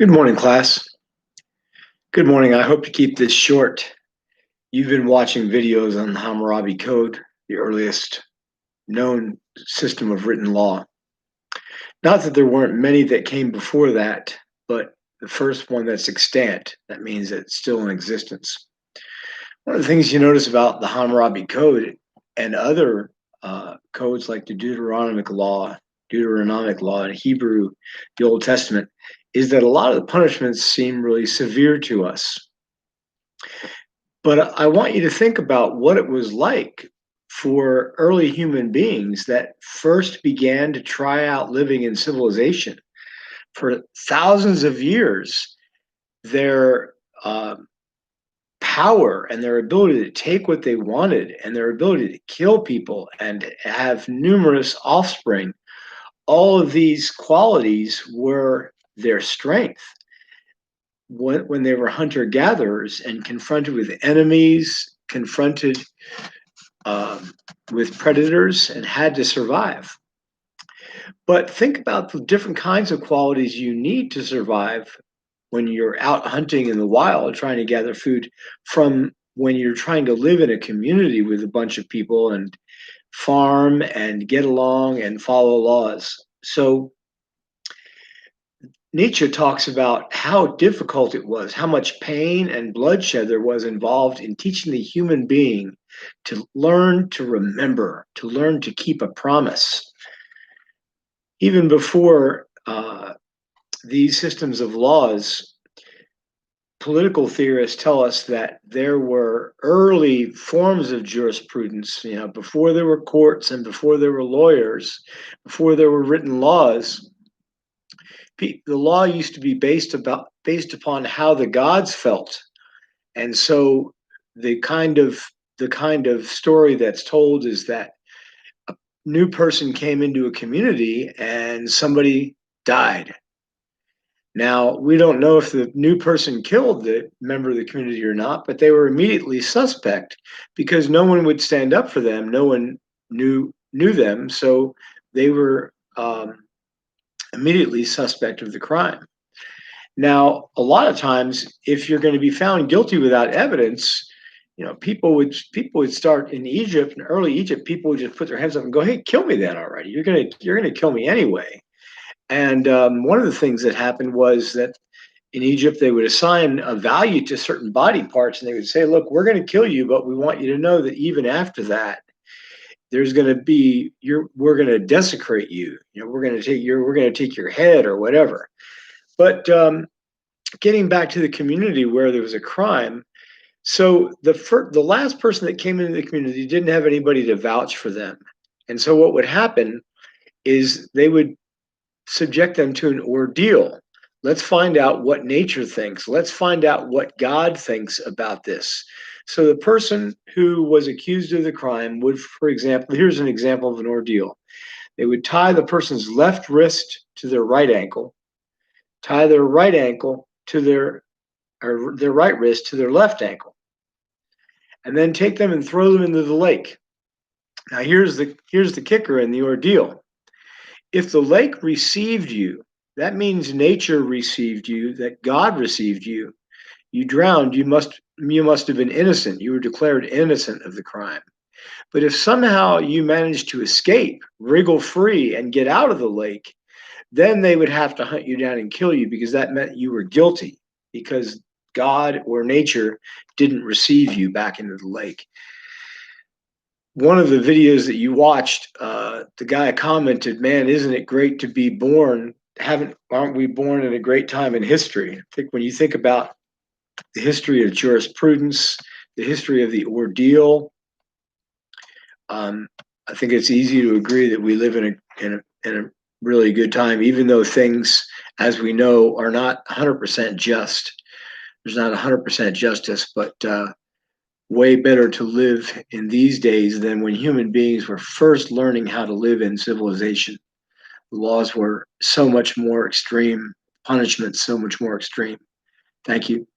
Good morning, class. Good morning. I hope to keep this short. You've been watching videos on the Hammurabi Code, the earliest known system of written law. Not that there weren't many that came before that, but the first one that's extant. That means that it's still in existence. One of the things you notice about the Hammurabi Code and other codes like the Deuteronomic law in Hebrew, the Old Testament, is that a lot of the punishments seem really severe to us. But I want you to think about what it was like for early human beings that first began to try out living in civilization. For thousands of years, their power and their ability to take what they wanted and their ability to kill people and have numerous offspring, all of these qualities were their strength. When they were hunter gatherers and confronted with enemies, confronted with predators, and had to survive. But think about the different kinds of qualities you need to survive when you're out hunting in the wild trying to gather food from when you're trying to live in a community with a bunch of people and farm and get along and follow laws. So Nietzsche talks about how difficult it was, how much pain and bloodshed there was involved in teaching the human being to learn to remember, to learn to keep a promise. Even before these systems of laws, political theorists tell us that there were early forms of jurisprudence, before there were courts and before there were lawyers, before there were written laws. The law used to be based upon how the gods felt, and so the kind of story that's told is that a new person came into a community and somebody died. Now, we don't know if the new person killed the member of the community or not, but they were immediately suspect because no one would stand up for them. No one knew them, so they were immediately suspect of the crime. Now, a lot of times, if you're going to be found guilty without evidence, people would start in Egypt, in early Egypt, people would just put their hands up and go, "Hey, kill me then already. You're gonna kill me anyway." And one of the things that happened was that in Egypt they would assign a value to certain body parts, and they would say, "Look, we're going to kill you, but we want you to know that even after that, there's going to be we're going to desecrate you. We're going to take your head or whatever." But getting back to the community where there was a crime, so the last person that came into the community didn't have anybody to vouch for them, and so what would happen is they would subject them to an ordeal. Let's find out what nature thinks. Let's find out what God thinks about this. So the person who was accused of the crime would, for example, here's an example of an ordeal. They would tie the person's left wrist to their right ankle, tie their right ankle to their right wrist to their left ankle, and then take them and throw them into the lake. Now here's the kicker in the ordeal. If the lake received you, that means nature received you, that God received you. You drowned, you must have been innocent. You were declared innocent of the crime. But if somehow you managed to escape, wriggle free, and get out of the lake, then they would have to hunt you down and kill you because that meant you were guilty because God or nature didn't receive you back into the lake. One of the videos that you watched, the guy commented, "Man, isn't it great to be born? Aren't we born in a great time in history?" I think when you think about the history of jurisprudence, the history of the ordeal, I think it's easy to agree that we live in a really good time, even though things, as we know, are not 100% just. There's not 100% justice, but way better to live in these days than when human beings were first learning how to live in civilization. The laws were so much more extreme, punishments so much more extreme. Thank you.